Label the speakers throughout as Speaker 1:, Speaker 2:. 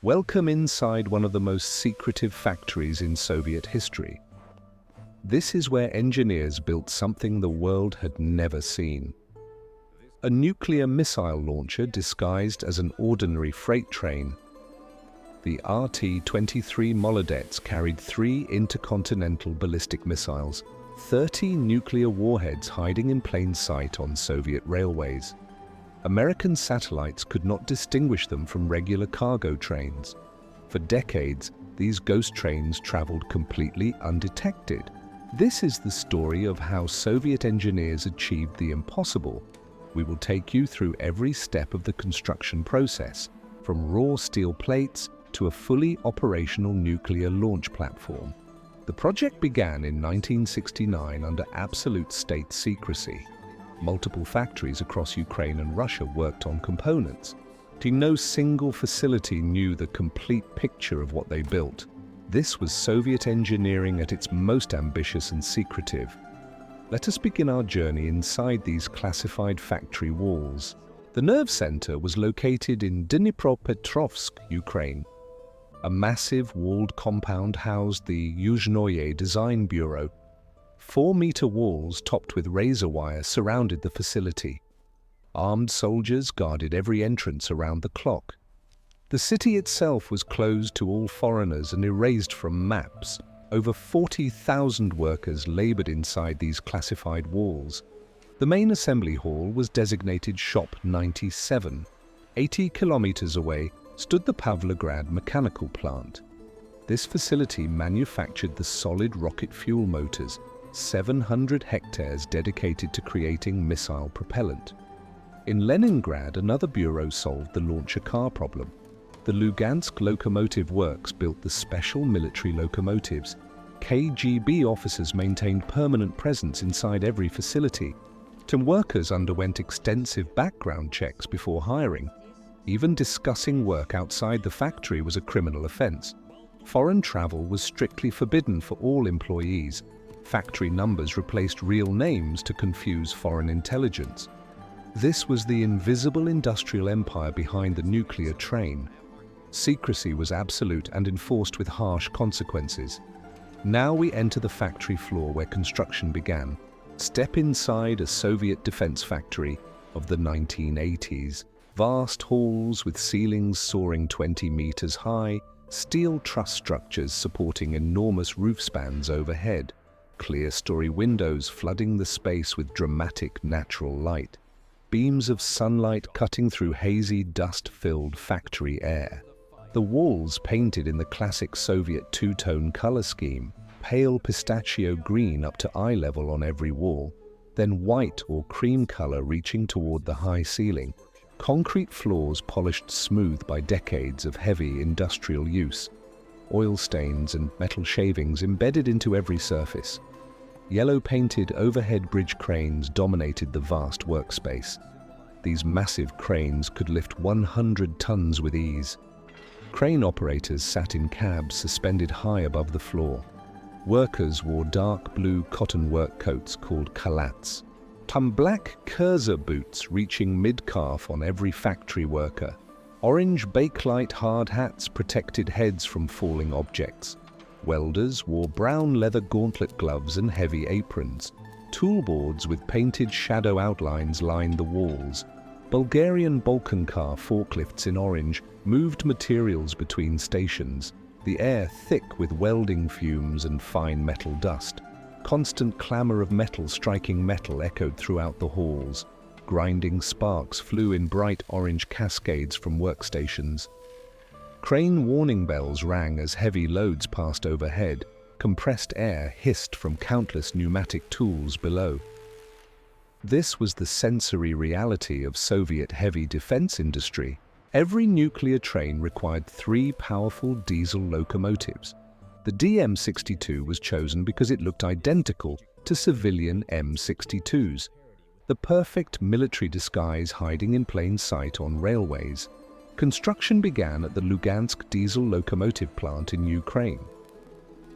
Speaker 1: Welcome inside one of the most secretive factories in Soviet history. This is where engineers built something the world had never seen. A nuclear missile launcher disguised as an ordinary freight train. The RT-23 Molodets carried 3 intercontinental ballistic missiles, 30 nuclear warheads hiding in plain sight on Soviet railways. American satellites could not distinguish them from regular cargo trains. For decades, these ghost trains traveled completely undetected. This is the story of how Soviet engineers achieved the impossible. We will take you through every step of the construction process, from raw steel plates to a fully operational nuclear launch platform. The project began in 1969 under absolute state secrecy. Multiple factories across Ukraine and Russia worked on components. No single facility knew the complete picture of what they built. This was Soviet engineering at its most ambitious and secretive. Let us begin our journey inside these classified factory walls. The nerve center was located in Dnipropetrovsk, Ukraine. A massive walled compound housed the Yuzhnoye Design Bureau. 4-meter walls topped with razor wire surrounded the facility. Armed soldiers guarded every entrance around the clock. The city itself was closed to all foreigners and erased from maps. Over 40,000 workers labored inside these classified walls. The main assembly hall was designated Shop 97. 80 kilometers away stood the Pavlograd mechanical plant. This facility manufactured the solid rocket fuel motors, 700 hectares dedicated to creating missile propellant. In Leningrad, another bureau solved the launcher car problem. The Lugansk Locomotive Works built the special military locomotives. KGB officers maintained permanent presence inside every facility. Workers underwent extensive background checks before hiring. Even discussing work outside the factory was a criminal offense. Foreign travel was strictly forbidden for all employees. Factory numbers replaced real names to confuse foreign intelligence. This was the invisible industrial empire behind the nuclear train. Secrecy was absolute and enforced with harsh consequences. Now we enter the factory floor where construction began. Step inside a Soviet defense factory of the 1980s. Vast halls with ceilings soaring 20 meters high, steel truss structures supporting enormous roof spans overhead. Clear-story windows flooding the space with dramatic natural light. Beams of sunlight cutting through hazy, dust-filled factory air. The walls painted in the classic Soviet two-tone color scheme, pale pistachio green up to eye level on every wall, then white or cream color reaching toward the high ceiling. Concrete floors polished smooth by decades of heavy industrial use. Oil stains and metal shavings embedded into every surface. Yellow-painted overhead bridge cranes dominated the vast workspace. These massive cranes could lift 100 tons with ease. Crane operators sat in cabs suspended high above the floor. Workers wore dark blue cotton work coats called khalats. Black Kurza boots reaching mid-calf on every factory worker. Orange bakelite hard hats protected heads from falling objects. Welders wore brown leather gauntlet gloves and heavy aprons. Toolboards with painted shadow outlines lined the walls. Bulgarian Balkan car forklifts in orange moved materials between stations, the air thick with welding fumes and fine metal dust. Constant clamor of metal striking metal echoed throughout the halls. Grinding sparks flew in bright orange cascades from workstations. Crane warning bells rang as heavy loads passed overhead. Compressed air hissed from countless pneumatic tools below. This was the sensory reality of Soviet heavy defense industry. Every nuclear train required 3 powerful diesel locomotives. The DM-62 was chosen because it looked identical to civilian M-62s. The perfect military disguise hiding in plain sight on railways. Construction began at the Lugansk diesel locomotive plant in Ukraine.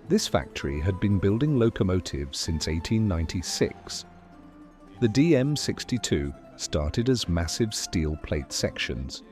Speaker 1: This factory had been building locomotives since 1896. The DM-62 started as massive steel plate sections.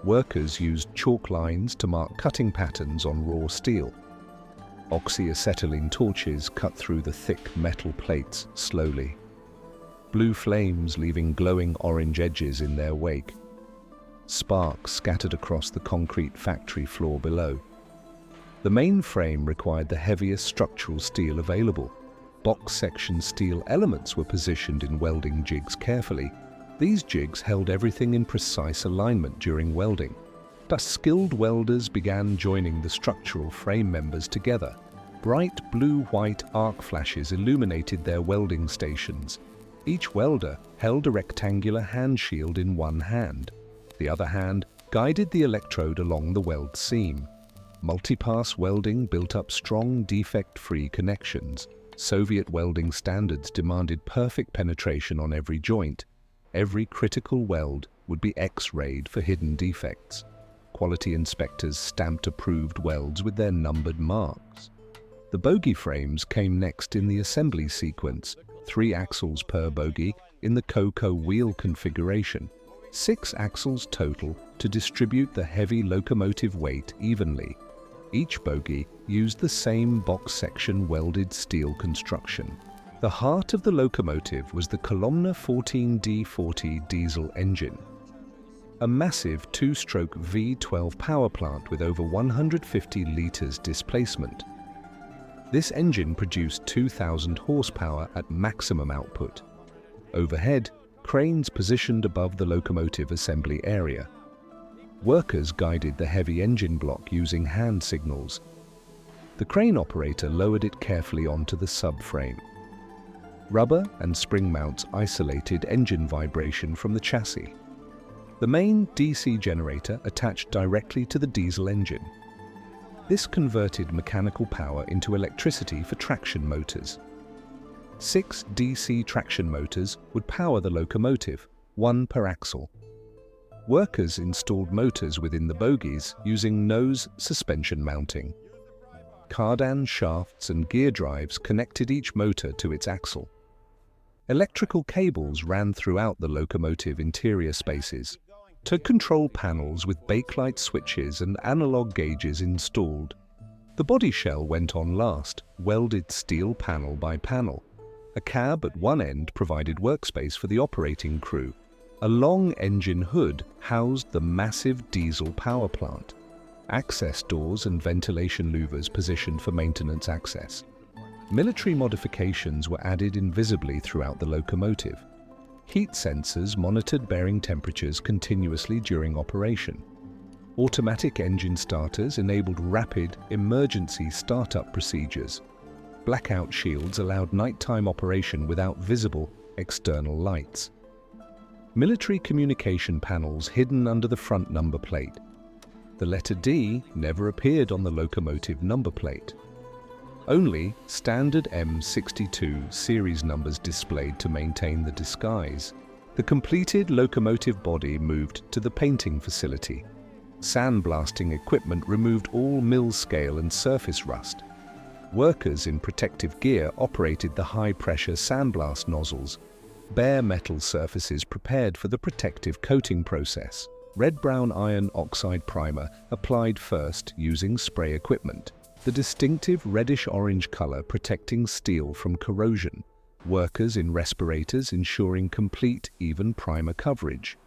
Speaker 1: Workers used chalk lines to mark cutting patterns on raw steel. Oxyacetylene torches cut through the thick metal plates slowly. Blue flames leaving glowing orange edges in their wake. Sparks scattered across the concrete factory floor below. The main frame required the heaviest structural steel available. Box-section steel elements were positioned in welding jigs carefully. These jigs held everything in precise alignment during welding. Thus, skilled welders began joining the structural frame members together. Bright blue-white arc flashes illuminated their welding stations. Each welder held a rectangular hand shield in one hand. The other hand guided the electrode along the weld seam. Multipass welding built up strong, defect-free connections. Soviet welding standards demanded perfect penetration on every joint. Every critical weld would be X-rayed for hidden defects. Quality inspectors stamped approved welds with their numbered marks. The bogie frames came next in the assembly sequence, 3 axles per bogie in the Coco wheel configuration, 6 axles total to distribute the heavy locomotive weight evenly. Each bogie used the same box-section welded steel construction. The heart of the locomotive was the Kolomna 14D40 diesel engine, a massive 2-stroke V12 power plant with over 150 litres displacement. This engine produced 2,000 horsepower at maximum output. Overhead, cranes positioned above the locomotive assembly area. Workers guided the heavy engine block using hand signals. The crane operator lowered it carefully onto the subframe. Rubber and spring mounts isolated engine vibration from the chassis. The main DC generator attached directly to the diesel engine. This converted mechanical power into electricity for traction motors. 6 DC traction motors would power the locomotive, 1 per axle. Workers installed motors within the bogies using nose suspension mounting. Cardan shafts and gear drives connected each motor to its axle. Electrical cables ran throughout the locomotive interior spaces. To control panels with bakelite switches and analog gauges installed. The body shell went on last, welded steel panel by panel. A cab at one end provided workspace for the operating crew. A long engine hood housed the massive diesel power plant. Access doors and ventilation louvers positioned for maintenance access. Military modifications were added invisibly throughout the locomotive. Heat sensors monitored bearing temperatures continuously during operation. Automatic engine starters enabled rapid emergency startup procedures. Blackout shields allowed nighttime operation without visible external lights. Military communication panels hidden under the front number plate. The letter D never appeared on the locomotive number plate. Only standard M62 series numbers displayed to maintain the disguise. The completed locomotive body moved to the painting facility. Sandblasting equipment removed all mill scale and surface rust. Workers in protective gear operated the high-pressure sandblast nozzles. Bare metal surfaces prepared for the protective coating process. Red-brown iron oxide primer applied first using spray equipment. The distinctive reddish-orange color protecting steel from corrosion. Workers in respirators ensuring complete, even primer coverage.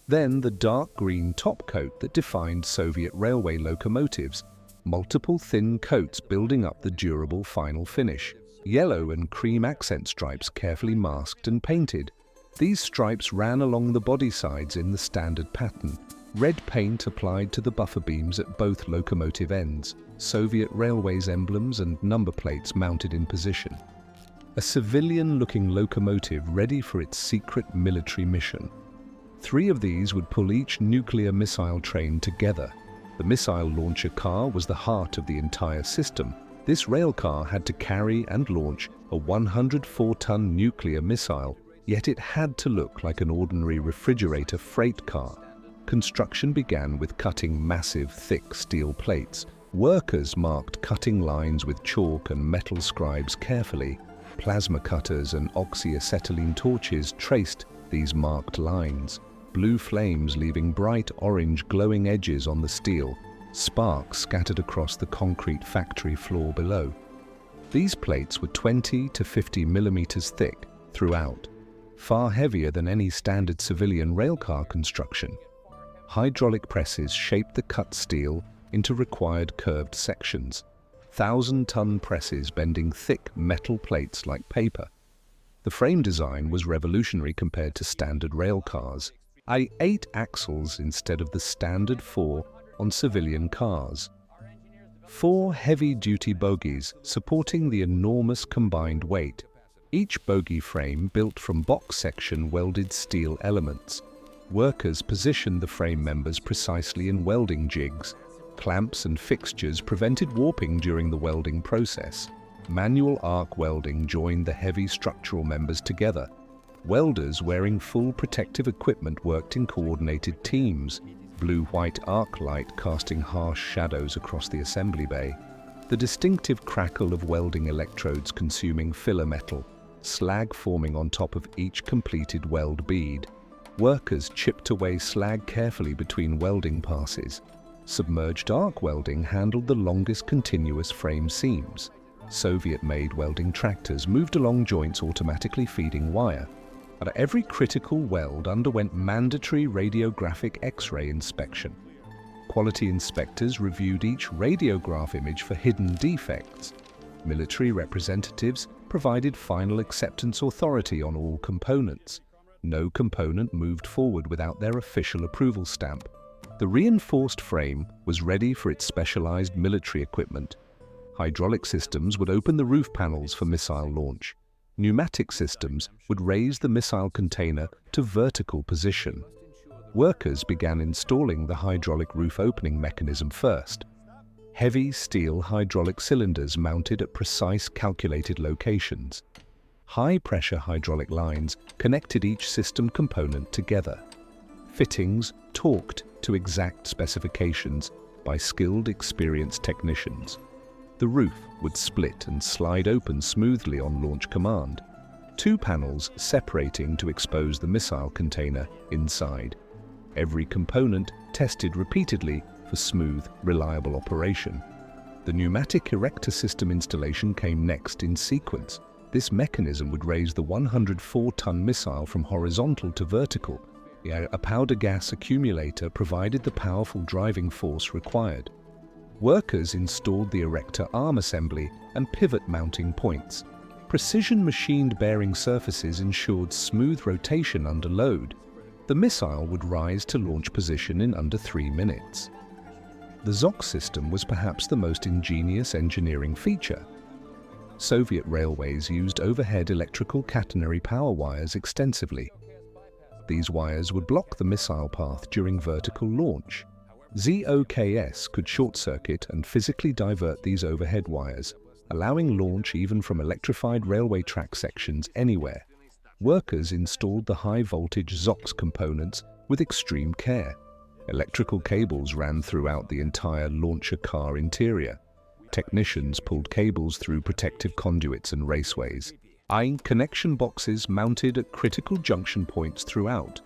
Speaker 1: Then the dark green top coat that defined Soviet railway locomotives. Multiple thin coats building up the durable final finish. Yellow and cream accent stripes carefully masked and painted. These stripes ran along the body sides in the standard pattern. Red paint applied to the buffer beams at both locomotive ends. Soviet Railways emblems and number plates mounted in position. A civilian-looking locomotive ready for its secret military mission. 3 of these would pull each nuclear missile train together. The missile launcher car was the heart of the entire system. This rail car had to carry and launch a 104-ton nuclear missile, yet it had to look like an ordinary refrigerator freight car. Construction began with cutting massive, thick steel plates. Workers marked cutting lines with chalk and metal scribes carefully. Plasma cutters and oxyacetylene torches traced these marked lines. blue flames leaving bright orange glowing edges on the steel, sparks scattered across the concrete factory floor below. These plates were 20 to 50 millimeters thick throughout, far heavier than any standard civilian railcar construction. Hydraulic presses shaped the cut steel into required curved sections, 1,000-ton presses bending thick metal plates like paper. The frame design was revolutionary compared to standard rail cars, 8 axles instead of the standard 4 on civilian cars. 4 heavy-duty bogies supporting the enormous combined weight, each bogie frame built from box-section welded steel elements. Workers positioned the frame members precisely in welding jigs. Clamps and fixtures prevented warping during the welding process. Manual arc welding joined the heavy structural members together. Welders wearing full protective equipment worked in coordinated teams, blue-white arc light casting harsh shadows across the assembly bay. The distinctive crackle of welding electrodes consuming filler metal, slag forming on top of each completed weld bead. Workers chipped away slag carefully between welding passes. Submerged arc welding handled the longest continuous frame seams. Soviet-made welding tractors moved along joints automatically feeding wire. And every critical weld underwent mandatory radiographic X-ray inspection. Quality inspectors reviewed each radiograph image for hidden defects. Military representatives provided final acceptance authority on all components. No component moved forward without their official approval stamp. The reinforced frame was ready for its specialized military equipment. Hydraulic systems would open the roof panels for missile launch. Pneumatic systems would raise the missile container to vertical position. Workers began installing the hydraulic roof opening mechanism first. Heavy steel hydraulic cylinders mounted at precise calculated locations. High-pressure hydraulic lines connected each system component together. Fittings torqued to exact specifications by skilled, experienced technicians. The roof would split and slide open smoothly on launch command, 2 panels separating to expose the missile container inside. Every component tested repeatedly for smooth, reliable operation. The pneumatic erector system installation came next in sequence. This mechanism would raise the 104-ton missile from horizontal to vertical. A powder gas accumulator provided the powerful driving force required. Workers installed the erector arm assembly and pivot mounting points. Precision machined bearing surfaces ensured smooth rotation under load. The missile would rise to launch position in under 3 minutes. The ZOC system was perhaps the most ingenious engineering feature. Soviet railways used overhead electrical catenary power wires extensively. These wires would block the missile path during vertical launch. ZOKs could short-circuit and physically divert these overhead wires, allowing launch even from electrified railway track sections anywhere. Workers installed the high-voltage ZOX components with extreme care. Electrical cables ran throughout the entire launcher car interior. Technicians pulled cables through protective conduits and raceways. Connection boxes mounted at critical junction points throughout.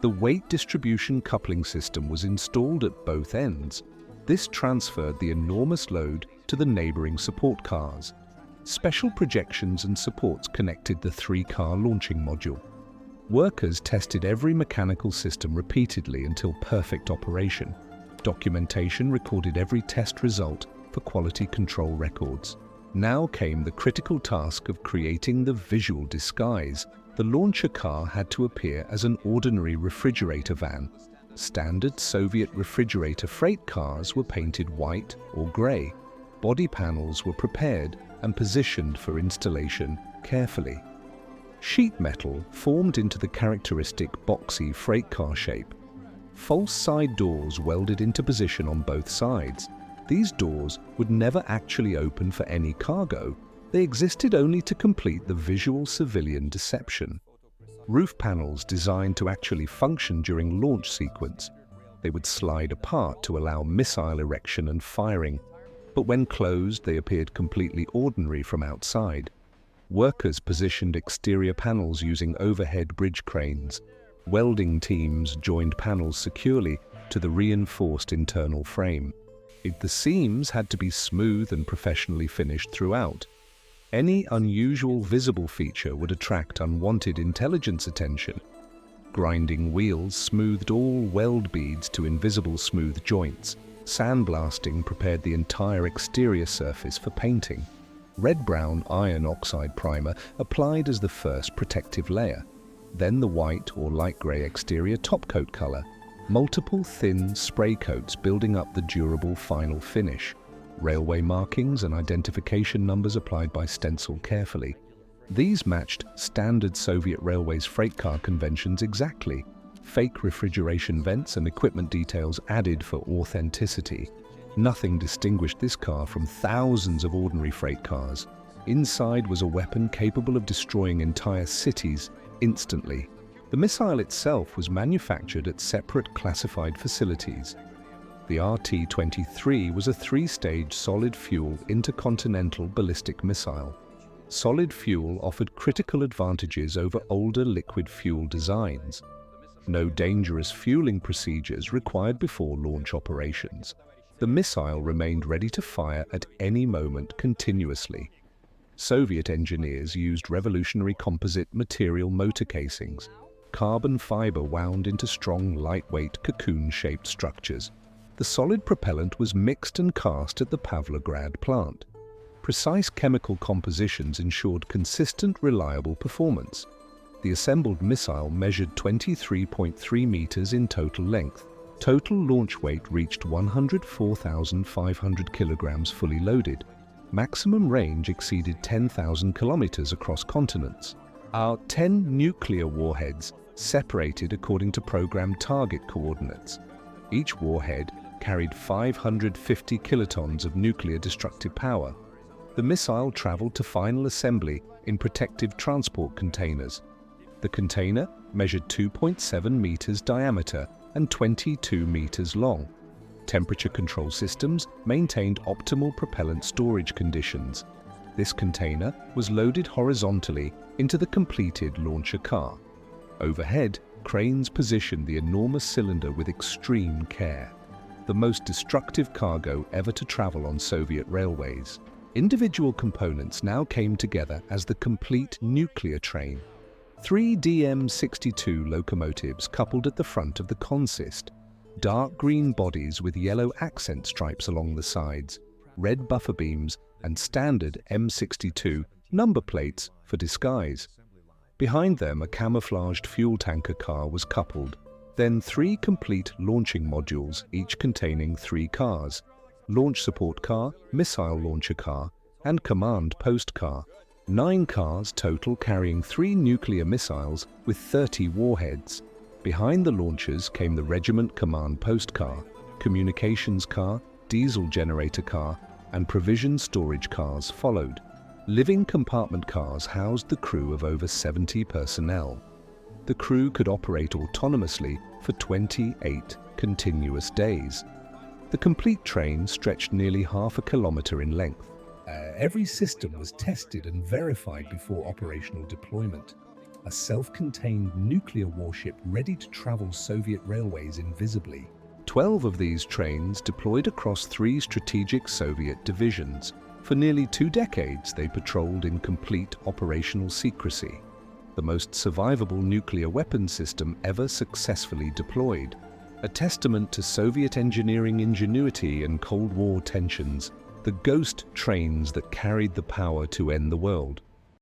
Speaker 1: The weight distribution coupling system was installed at both ends. This transferred the enormous load to the neighboring support cars. Special projections and supports connected the 3-car launching module. Workers tested every mechanical system repeatedly until perfect operation. Documentation recorded every test result for quality control records. Now came the critical task of creating the visual disguise. The launcher car had to appear as an ordinary refrigerator van. Standard Soviet refrigerator freight cars were painted white or grey. Body panels were prepared and positioned for installation carefully. Sheet metal formed into the characteristic boxy freight car shape. False side doors welded into position on both sides. These doors would never actually open for any cargo. They existed only to complete the visual civilian deception. Roof panels designed to actually function during launch sequence. They would slide apart to allow missile erection and firing, but when closed they appeared completely ordinary from outside. Workers positioned exterior panels using overhead bridge cranes. Welding teams joined panels securely to the reinforced internal frame. The seams had to be smooth and professionally finished throughout. Any unusual visible feature would attract unwanted intelligence attention. Grinding wheels smoothed all weld beads to invisible smooth joints. Sandblasting prepared the entire exterior surface for painting. Red-brown iron oxide primer applied as the first protective layer. Then the white or light grey exterior topcoat color. Multiple thin spray coats building up the durable final finish. Railway markings and identification numbers applied by stencil carefully. These matched standard Soviet Railways freight car conventions exactly. Fake refrigeration vents and equipment details added for authenticity. Nothing distinguished this car from thousands of ordinary freight cars. Inside was a weapon capable of destroying entire cities instantly. The missile itself was manufactured at separate classified facilities. The RT-23 was a three-stage solid-fuel intercontinental ballistic missile. Solid fuel offered critical advantages over older liquid fuel designs. No dangerous fueling procedures required before launch operations. The missile remained ready to fire at any moment continuously. Soviet engineers used revolutionary composite material motor casings. Carbon fiber wound into strong, lightweight, cocoon-shaped structures. The solid propellant was mixed and cast at the Pavlograd plant. Precise chemical compositions ensured consistent, reliable performance. The assembled missile measured 23.3 meters in total length. Total launch weight reached 104,500 kilograms fully loaded. Maximum range exceeded 10,000 kilometers across continents. Our 10 nuclear warheads separated according to program target coordinates. Each warhead carried 550 kilotons of nuclear destructive power. The missile traveled to final assembly in protective transport containers. The container measured 2.7 meters diameter and 22 meters long. Temperature control systems maintained optimal propellant storage conditions. This container was loaded horizontally into the completed launcher car. Overhead, cranes positioned the enormous cylinder with extreme care. The most destructive cargo ever to travel on Soviet railways. Individual components now came together as the complete nuclear train. 3 DM-62 locomotives coupled at the front of the consist. Dark green bodies with yellow accent stripes along the sides, red buffer beams, and standard M62 number plates for disguise. Behind them, a camouflaged fuel tanker car was coupled. Then 3 complete launching modules, each containing 3 cars. Launch support car, missile launcher car, and command post car. 9 cars total carrying 3 nuclear missiles with 30 warheads. Behind the launchers came the regiment command post car, communications car, diesel generator car, and provision storage cars followed. Living compartment cars housed the crew of over 70 personnel. The crew could operate autonomously for 28 continuous days. The complete train stretched nearly half a kilometer in length. Every system was tested and verified before operational deployment. A self-contained nuclear warship ready to travel Soviet railways invisibly. 12 of these trains deployed across 3 strategic Soviet divisions. For nearly 2 decades, they patrolled in complete operational secrecy. The most survivable nuclear weapon system ever successfully deployed. A testament to Soviet engineering ingenuity and Cold War tensions, the ghost trains that carried the power to end the world.